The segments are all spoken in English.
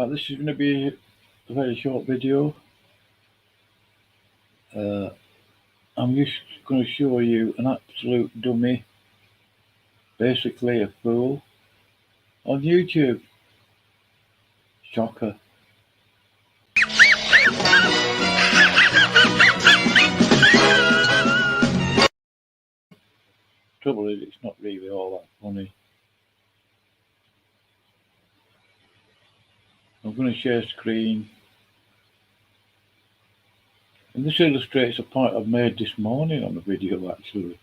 This is going to be a very short video. I'm just going to show you an absolute dummy, basically a fool, on YouTube. Shocker. Trouble is, it's not really all that funny. I'm going to share screen. And this illustrates a point I've made this morning on the video, actually.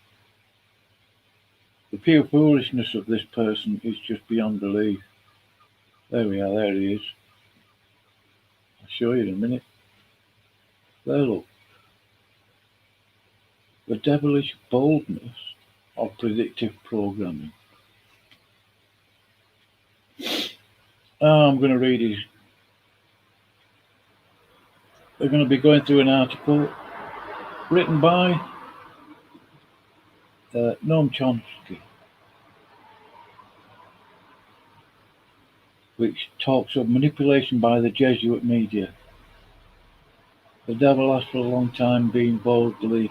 The pure foolishness of this person is just beyond belief. There we are, there he is. I'll show you in a minute. There, look. The devilish boldness of predictive programming. I'm going to read his. We're going to be going through an article written by Noam Chomsky, which talks of manipulation by the Jesuit media. The devil has for a long time been boldly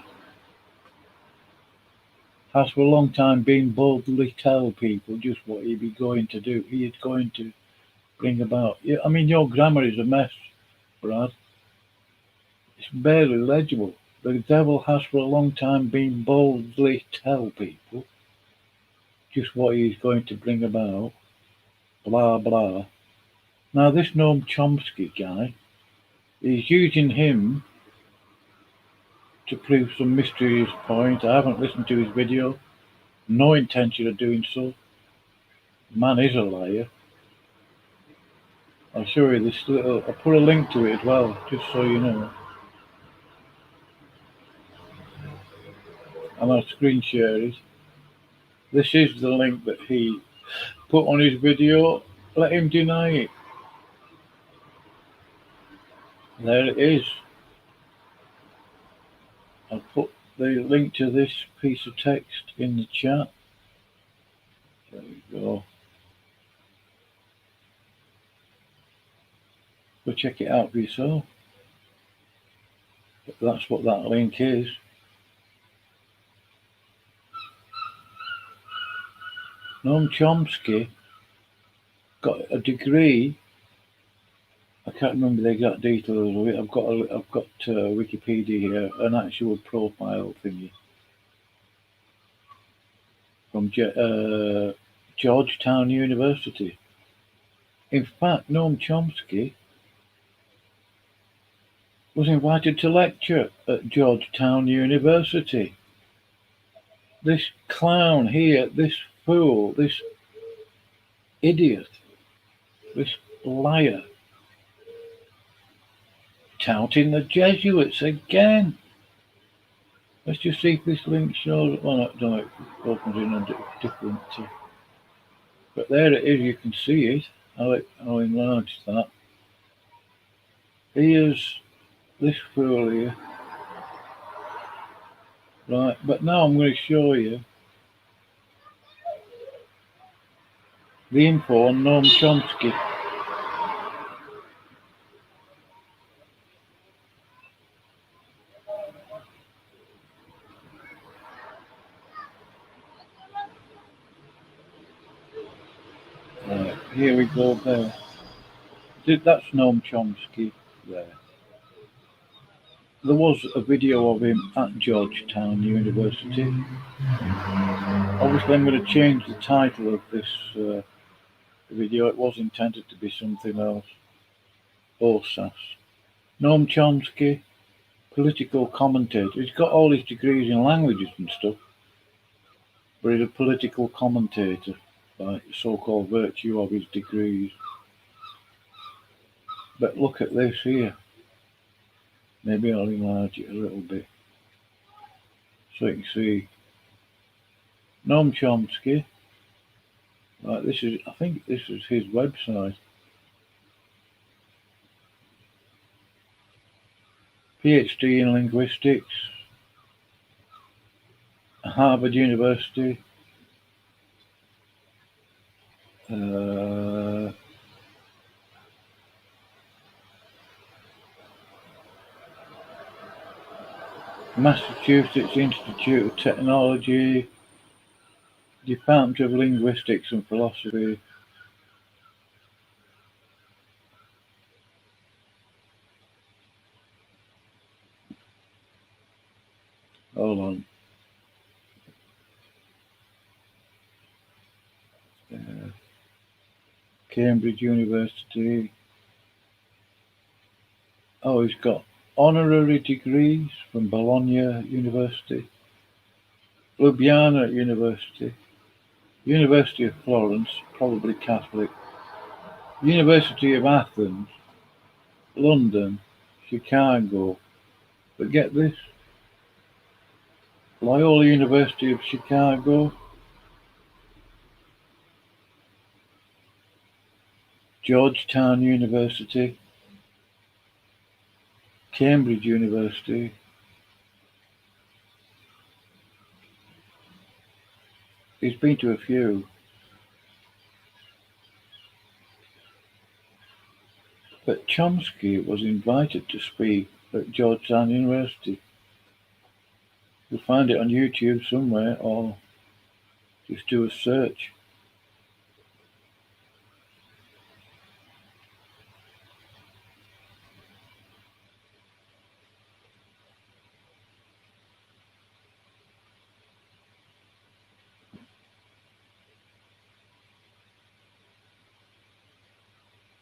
tell people just what he'd be going to do. He is going to bring about. I mean, your grammar is a mess, Brad. It's barely legible. The devil has for a long time been boldly tell people just what he's going to bring about. Blah, blah. Now, this Noam Chomsky guy is using him to prove some mysterious point. I haven't listened to his video. No intention of doing so. Man is a liar. I'll show you this little. I'll put a link to it as well, just so you know. And I'll screen share it. This is the link that he put on his video. Let him deny it. There it is. I'll put the link to this piece of text in the chat. There we go. Go check it out for yourself. But that's what that link is. Noam Chomsky got a degree. I can't remember the exact details of it. I've got Wikipedia here, an actual profile thingy from Georgetown University. In fact, Noam Chomsky was invited to lecture at Georgetown University. This clown here, this fool, this idiot, this liar, touting the Jesuits again. Let's just see if this link shows. Well, no, it opens in a different. But there it is. You can see it. I'll enlarge that. Here's this fool here. Right, but now I'm going to show you the info on Noam Chomsky. Right, here we go there. That's Noam Chomsky there. There was a video of him at Georgetown University. Obviously, I'm going to change the title of this video. It was intended to be something else. OSAS. Noam Chomsky, political commentator. He's got all his degrees in languages and stuff, but he's a political commentator by so-called virtue of his degrees. But look at this here. Maybe I'll enlarge it a little bit so you can see Noam Chomsky. Right, I think this is his website. PhD in linguistics, Harvard University. Massachusetts Institute of Technology, Department of Linguistics and Philosophy. Hold on. Cambridge University. Oh, he's got honorary degrees from Bologna University, Ljubljana University, University of Florence, probably Catholic, University of Athens, London, Chicago. But get this, Loyola University of Chicago, Georgetown University, Cambridge University, he's been to a few. But Chomsky was invited to speak at Georgetown University. You'll find it on YouTube somewhere, or just do a search.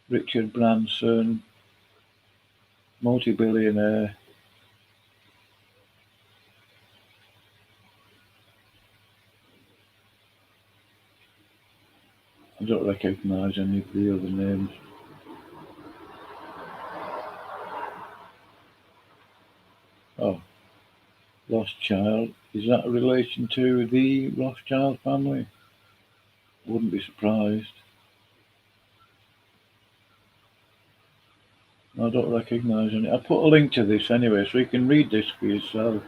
Richard Branson, multi-billionaire. I don't recognise any of the other names. Oh, Rothschild. Is that a relation to the Rothschild family? Wouldn't be surprised. I don't recognise any. I'll put a link to this anyway, so you can read this for yourself.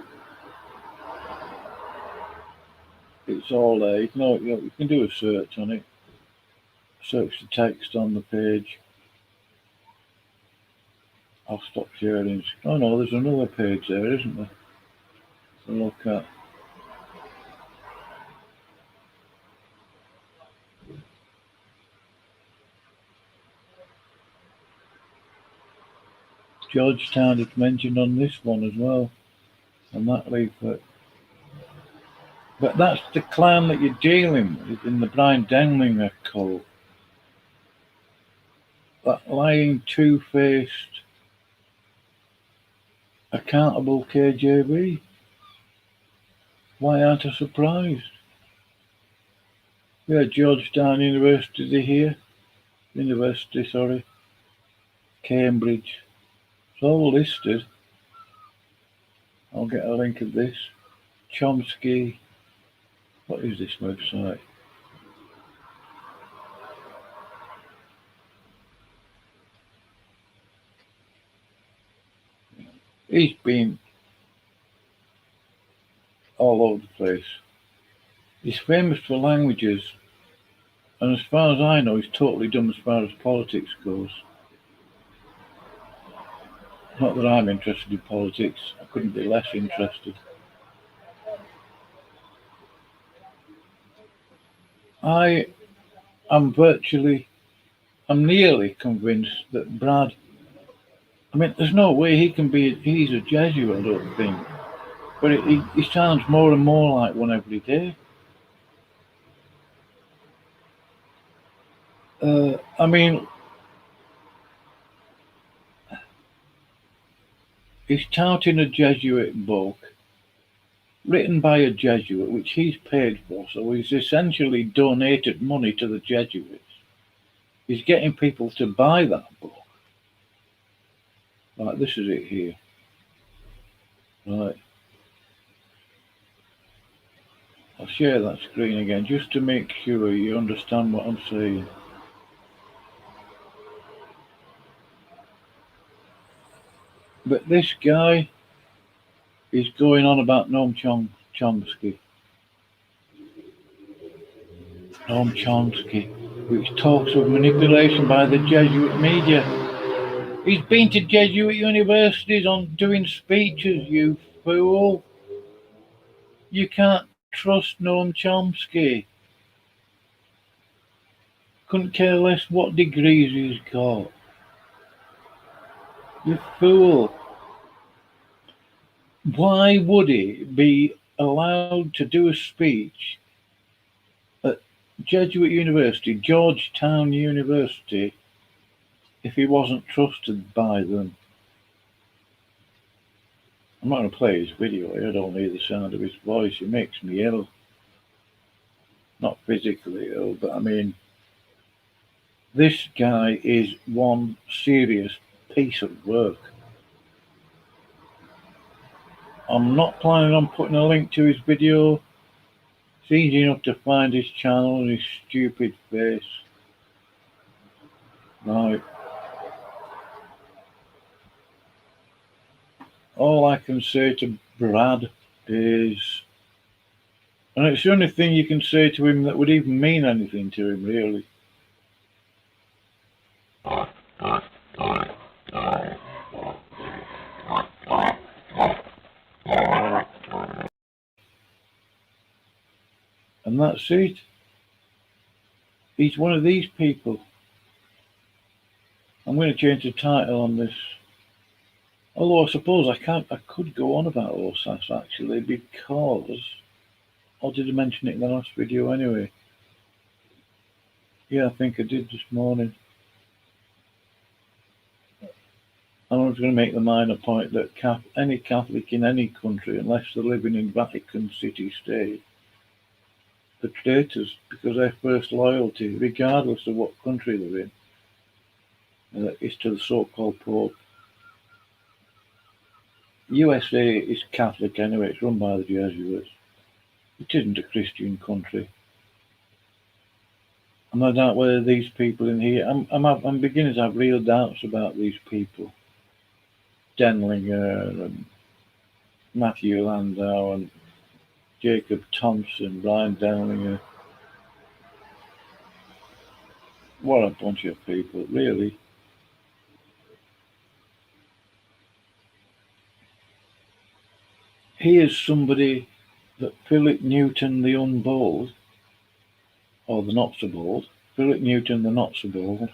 It's all there. You can do a search on it. Search the text on the page. I'll stop sharing. Oh no, there's another page there, isn't there? To look at. Georgetown is mentioned on this one as well, on that leaflet. But that's the clown that you're dealing with in the Bryan Denlinger cult. That lying, two-faced, accountable KJV. Why aren't I surprised? Yeah, Georgetown University here. Cambridge. It's all listed. I'll get a link of this. Chomsky. What is this website? He's been all over the place. He's famous for languages, and as far as I know, he's totally dumb as far as politics goes. Not that I'm interested in politics. I couldn't be less interested. I'm nearly convinced that Brad, I mean, there's no way he's a Jesuit, I don't think. But he sounds more and more like one every day. I mean, he's touting a Jesuit book written by a Jesuit, which he's paid for, so he's essentially donated money to the Jesuits. He's getting people to buy that book. Right, this is it here. Right. I'll share that screen again just to make sure you understand what I'm saying. But this guy is going on about Noam Chomsky. Noam Chomsky, which talks of manipulation by the Jesuit media. He's been to Jesuit universities on doing speeches, you fool. You can't trust Noam Chomsky. Couldn't care less what degrees he's got. You fool. Why would he be allowed to do a speech at Jesuit University, Georgetown University, if he wasn't trusted by them? I'm not going to play his video here. I don't need the sound of his voice. He makes me ill. Not physically ill, but I mean, this guy is one serious piece of work. I'm not planning on putting a link to his video. It's easy enough to find his channel and his stupid face. Right. All I can say to Brad is, and it's the only thing you can say to him that would even mean anything to him, really. And that's it. He's one of these people. I'm going to change the title on this. Although I suppose I could go on about OSAS actually, because, or did I mention it in the last video anyway? Yeah, I think I did this morning. I was going to make the minor point that any Catholic in any country, unless they're living in Vatican City State, are traitors, because their first loyalty, regardless of what country they're in, is to the so-called Pope. USA is Catholic anyway, it's run by the Jesuits. It isn't a Christian country. And I doubt whether these people in here, I'm beginning to have real doubts about these people. Denlinger and Matthew Landau and Jacob Thompson, Bryan Denlinger. What a bunch of people, really. Here's somebody that Philip Newton the Unbold, or the Not So Bold, Philip Newton the Not So Bold,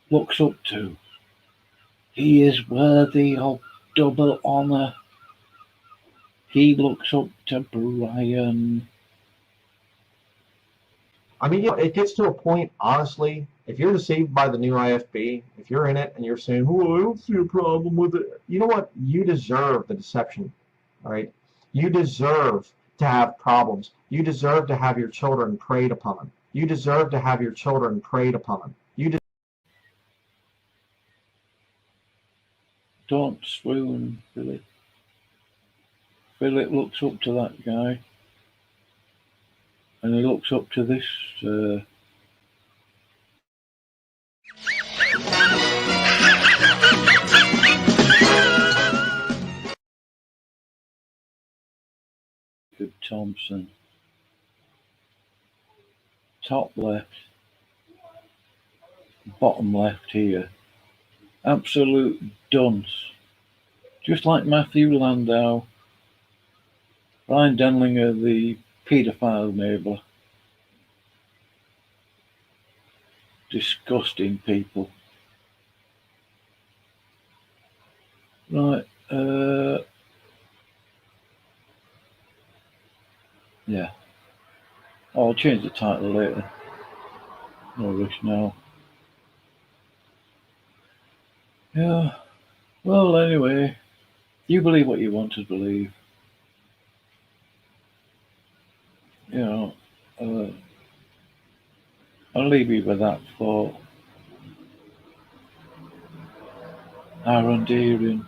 looks up to. He is worthy of double honour. He looks up to Bryan. I mean, it gets to a point, honestly, if you're deceived by the new IFB, if you're in it and you're saying, oh, I don't see a problem with it, you know what? You deserve the deception, all right? You deserve to have problems. You deserve to have your children preyed upon. You deserve to have your children preyed upon. Don't swoon, Philip. Philip looks up to that guy. And he looks up to this Jacob Thompson. Top left, bottom left here. Absolute dunce. Just like Matthew Landau, Bryan Denlinger, the paedophile neighbour. Disgusting people. Right, yeah. I'll change the title later. No rush now. Yeah. Well, anyway, you believe what you want to believe. You know, I'll leave you with that for Aaron Deering.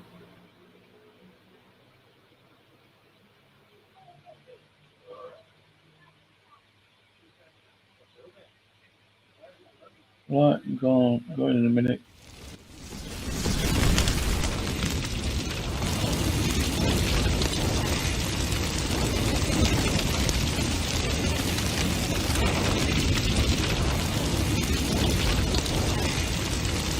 Right, I'm going in a minute.